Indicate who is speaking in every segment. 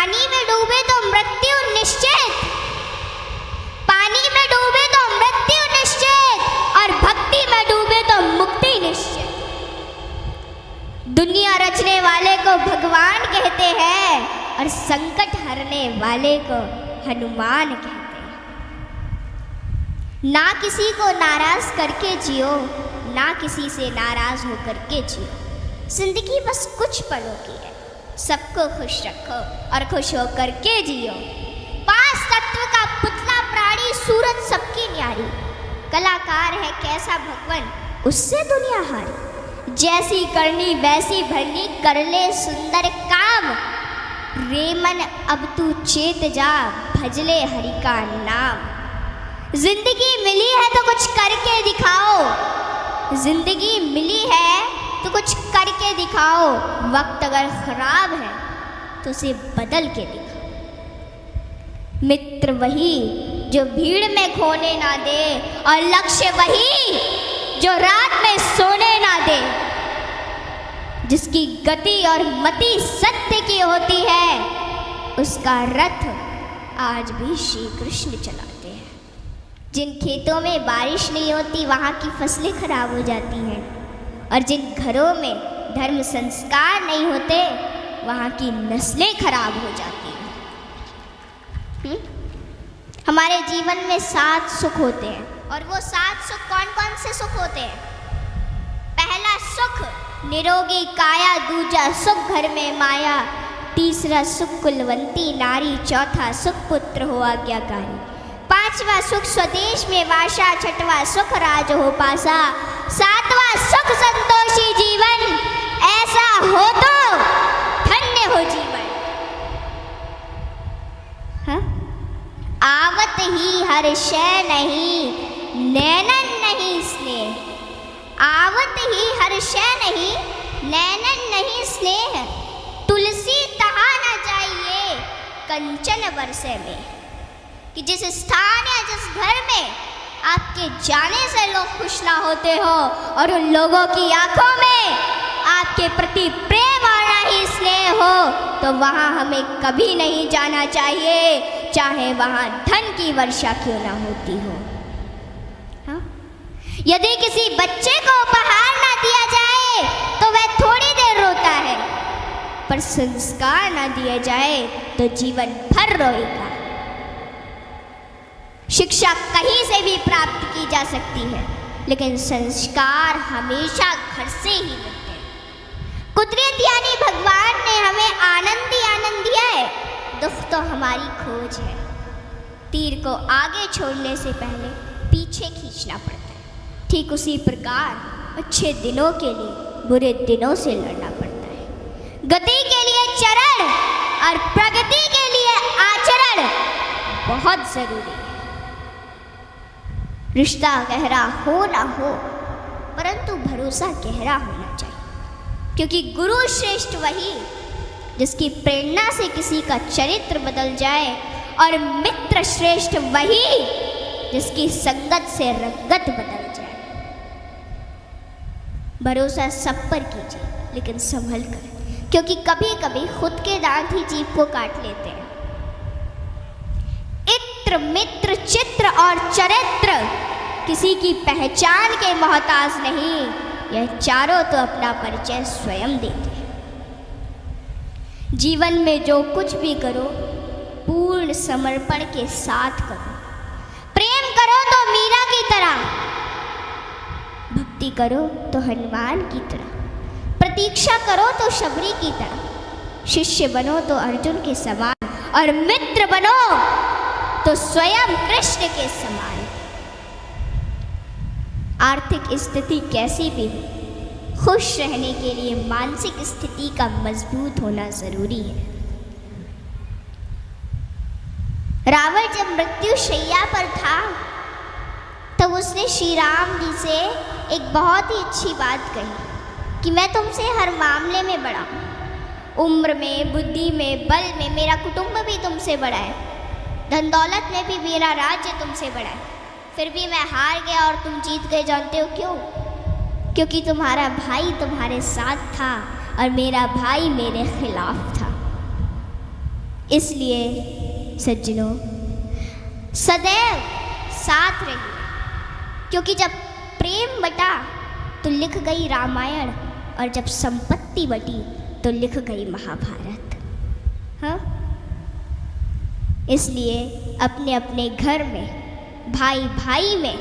Speaker 1: पानी में डूबे तो मृत्यु निश्चित, पानी में डूबे तो मृत्यु निश्चित, और भक्ति में डूबे तो मुक्ति निश्चित। दुनिया रचने वाले को भगवान कहते हैं और संकट हरने वाले को हनुमान कहते हैं। ना किसी को नाराज करके जियो, ना किसी से नाराज होकर के जियो। जिंदगी बस कुछ पलों की है, सबको खुश रखो और खुश होकर के जियो। पांच तत्व का पुतला प्राणी सूरज सबकी न्यारी, कलाकार है कैसा भगवान उससे दुनिया हारी। जैसी करनी वैसी भरनी कर ले सुंदर काम, रे मन अब तू चेत जा भजले हरि का नाम। जिंदगी मिली है तो कुछ करके दिखाओ, जिंदगी मिली है तो कुछ करके दिखाओ। वक्त अगर खराब है तो उसे बदल के दिखाओ। मित्र वही जो भीड़ में खोने ना दे, और लक्ष्य वही जो रात में सोने ना दे। जिसकी गति और मति सत्य की होती है, उसका रथ आज भी श्री कृष्ण चलाते हैं। जिन खेतों में बारिश नहीं होती वहाँ की फसलें खराब हो जाती हैं, और जिन घरों में धर्म संस्कार नहीं होते वहाँ की नस्लें खराब हो जाती हैं। हमारे जीवन में 7 सुख होते हैं, और वो 7 सुख कौन कौन से सुख होते हैं? पहला सुख निरोगी काया, दूजा सुख घर में माया, तीसरा सुख कुलवंती नारी, चौथा सुख पुत्र हो आज्ञाकारी, पांचवा सुख स्वदेश में वासा, छठवा सुख राज हो पासा, सातवां सुख संतोषी जीवन, ऐसा हो तो धन्य हो जीवन। हाँ? आवत ही हर शय नहीं, नैनन नहीं स्नेह। आवत ही हर शय नहीं, नैनन नहीं स्नेह। तुलसी तहा न जाइए कंचन बरसे में। कि जिस स्थान या जिस घर में आपके जाने से लोग खुश ना होते हो, और उन लोगों की आंखों में आपके प्रति प्रेम और ना ही स्नेह हो, तो वहाँ हमें कभी नहीं जाना चाहिए, चाहे वहाँ धन की वर्षा क्यों ना होती हो। हाँ? यदि किसी बच्चे को उपहार ना दिया जाए तो वह थोड़ी देर रोता है, पर संस्कार ना दिया जाए तो जीवन भर रोएगा। शिक्षा कहीं से भी प्राप्त की जा सकती है, लेकिन संस्कार हमेशा घर से ही मिलते हैं। कुदरत यानी भगवान ने हमें आनंद ही आनंद दिया है, दुख तो हमारी खोज है। तीर को आगे छोड़ने से पहले पीछे खींचना पड़ता है। ठीक उसी प्रकार अच्छे दिनों के लिए बुरे दिनों से लड़ना पड़ता है। गति के लिए चरण और प्रगति के लिए आचरण बहुत जरूरी है। रिश्ता गहरा हो ना हो, परंतु भरोसा गहरा होना चाहिए, क्योंकि गुरु श्रेष्ठ वही जिसकी प्रेरणा से किसी का चरित्र बदल जाए, और मित्र श्रेष्ठ वही जिसकी संगत से रंगत बदल जाए। भरोसा सब पर कीजिए, लेकिन संभल कर, क्योंकि कभी कभी खुद के दांत ही जीभ को काट लेते हैं। इत्र मित्र चित्र और चरित्र किसी की पहचान के मोहताज नहीं, यह चारों तो अपना परिचय स्वयं देते हैं। जीवन में जो कुछ भी करो पूर्ण समर्पण के साथ करो। प्रेम करो तो मीरा की तरह, भक्ति करो तो हनुमान की तरह, प्रतीक्षा करो तो शबरी की तरह, शिष्य बनो तो अर्जुन के समान, और मित्र बनो तो स्वयं कृष्ण के समान। आर्थिक स्थिति कैसी भी हो, खुश रहने के लिए मानसिक स्थिति का मजबूत होना जरूरी है। रावण जब मृत्यु शैया पर था तब उसने श्री राम जी से एक बहुत ही अच्छी बात कही कि मैं तुमसे हर मामले में बड़ा हूँ, उम्र में, बुद्धि में, बल में मेरा कुटुंब भी तुमसे बड़ा है, धन दौलत में भी मेरा राज्य तुमसे बड़ा है, फिर भी मैं हार गया और तुम जीत गए। जानते हो क्यों? क्योंकि तुम्हारा भाई तुम्हारे साथ था और मेरा भाई मेरे खिलाफ था। इसलिए सज्जनों, सदैव साथ रहिए, क्योंकि जब प्रेम बटा तो लिख गई रामायण, और जब संपत्ति बटी तो लिख गई महाभारत। हाँ, इसलिए अपने अपने घर में, भाई भाई में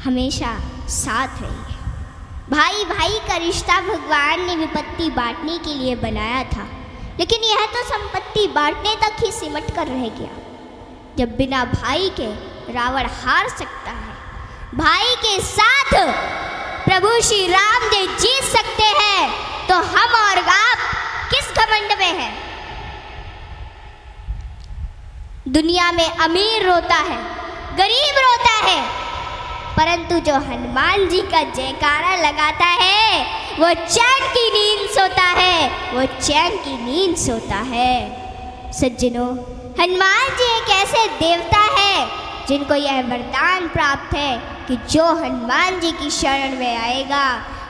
Speaker 1: हमेशा साथ रहिए। भाई भाई का रिश्ता भगवान ने विपत्ति बांटने के लिए बनाया था, लेकिन यह तो संपत्ति बांटने तक ही सिमट कर रह गया। जब बिना भाई के रावण हार सकता है, भाई के साथ प्रभु श्री राम जी जीत सकते हैं, तो हम और आप किस घमंड में हैं? दुनिया में अमीर रोता है, गरीब रोता है, परंतु जो हनुमान जी का जयकारा लगाता है वो चैन की नींद सोता है, वो चैन की नींद सोता है। सज्जनों, हनुमान जी एक ऐसे देवता है जिनको यह वरदान प्राप्त है कि जो हनुमान जी की शरण में आएगा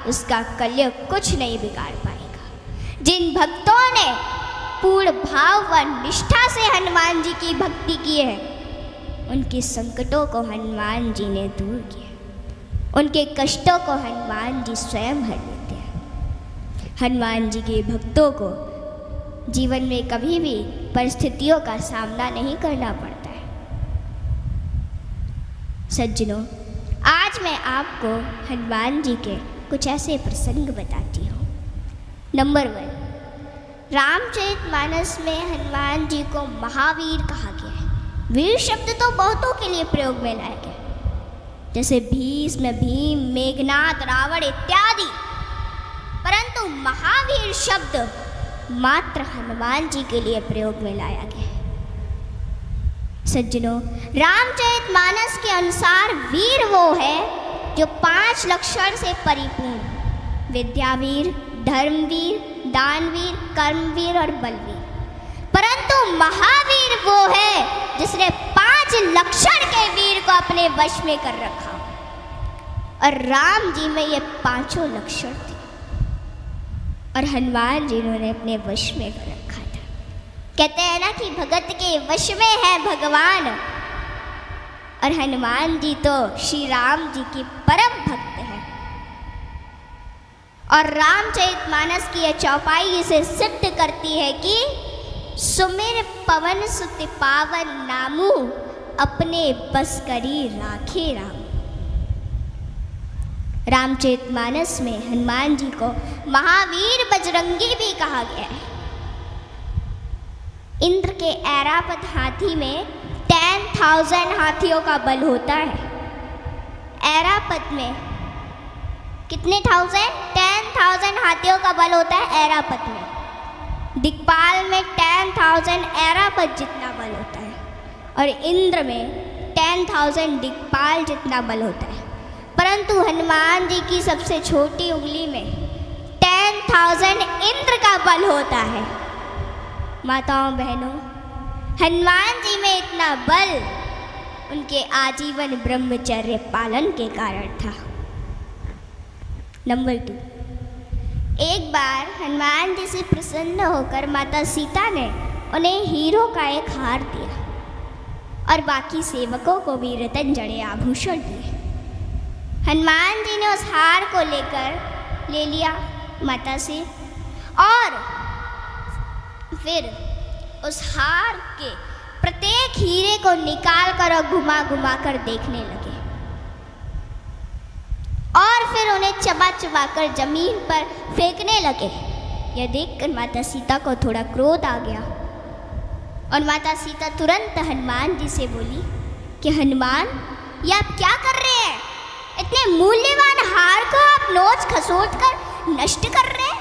Speaker 1: उसका कलयुग कुछ नहीं बिगाड़ पाएगा। जिन भक्तों ने पूर्ण भाव व निष्ठा से हनुमान जी की भक्ति की है, उनके संकटों को हनुमान जी ने दूर किया, उनके कष्टों को हनुमान जी स्वयं हर लेते हैं। हनुमान जी के भक्तों को जीवन में कभी भी परिस्थितियों का सामना नहीं करना पड़ता है। सज्जनों, आज मैं आपको हनुमान जी के कुछ ऐसे प्रसंग बताती हूँ। नंबर 1, रामचरितमानस में हनुमान जी को महावीर कहा गया है। वीर शब्द तो बहुतों के लिए प्रयोग में लाया गया, जैसे भीष्म, भीम, मेघनाद, रावण इत्यादि, परंतु महावीर शब्द मात्र हनुमान जी के लिए प्रयोग में लाया गया है। सज्जनों, रामचरितमानस के अनुसार वीर वो है जो 5 लक्षण से परिपूर्ण, विद्यावीर, धर्मवीर, दानवीर, कर्मवीर और बलवीर। परंतु महावीर वो है जिसने 5 लक्षण के वीर को अपने वश में कर रखा, और राम जी में ये 5 लक्षण थे, और हनुमान जी ने अपने वश में कर रखा था। कहते हैं ना कि भगत के वश में है भगवान, और हनुमान जी तो श्री राम जी की परम भक्त हैं। और रामचरितमानस की यह चौपाई इसे सिद्ध करती है कि सुमिर पवन सुत पावन नामू, अपने बस करी राखे राम। रामचरितमानस में हनुमान जी को महावीर बजरंगी भी कहा गया है। इंद्र के ऐरावत हाथी में 10,000 हाथियों का बल होता है। ऐरावत में कितने 10,000 हाथियों का बल होता है ऐरावत में। दिक्पाल में 10,000 ऐरावत जितना बल होता है, और इंद्र में 10,000 दिक्पाल जितना बल होता है। परंतु हनुमान जी की सबसे छोटी उंगली में 10,000 इंद्र का बल होता है। माताओं बहनों, हनुमान जी में इतना बल उनके आजीवन ब्रह्मचर्य पालन के कारण था। नंबर 2, एक बार हनुमान जी से प्रसन्न होकर माता सीता ने उन्हें हीरो का एक हार दिया, और बाकी सेवकों को भी रतन जड़े आभूषण दिए। हनुमान जी ने उस हार को ले लिया माता से, और फिर उस हार के प्रत्येक हीरे को निकाल कर और घुमा घुमा कर देखने लगे, और फिर उन्हें चबा चबा कर जमीन पर फेंकने लगे। यह देखकर माता सीता को थोड़ा क्रोध आ गया, और माता सीता तुरंत हनुमान जी से बोली कि हनुमान, ये आप क्या कर रहे हैं? इतने मूल्यवान हार को आप नोच खसोट कर नष्ट कर रहे हैं,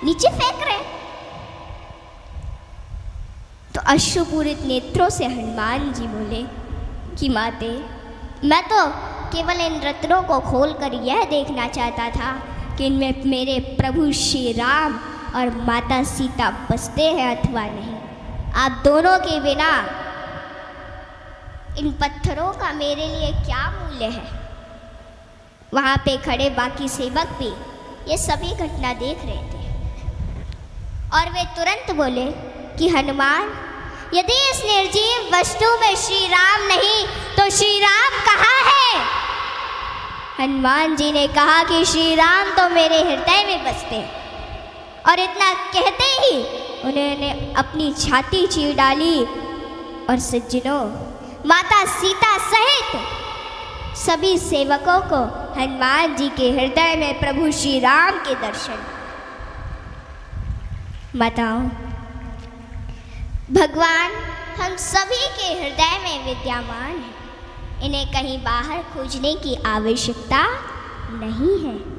Speaker 1: नीचे फेंक रहे हैं। तो अश्रुपूरित नेत्रों से हनुमान जी बोले कि माते, मैं तो केवल इन रत्नों को खोलकर यह देखना चाहता था कि इनमें मेरे प्रभु श्री राम और माता सीता बसते हैं अथवा नहीं। आप दोनों के बिना इन पत्थरों का मेरे लिए क्या मूल्य है? वहाँ पे खड़े बाकी सेवक भी ये सभी घटना देख रहे थे, और वे तुरंत बोले कि हनुमान, यदि इस निर्जीव वस्तु में श्री राम नहीं तो श्री राम कहाँ है? हनुमान जी ने कहा कि श्री राम तो मेरे हृदय में बसते हैं। और इतना कहते ही उन्होंने अपनी छाती चीर डाली और सज्जनों, माता सीता सहित सभी सेवकों को हनुमान जी के हृदय में प्रभु श्री राम के दर्शन। माताओं, भगवान हम सभी के हृदय में विद्यमान है, इन्हें कहीं बाहर खोजने की आवश्यकता नहीं है।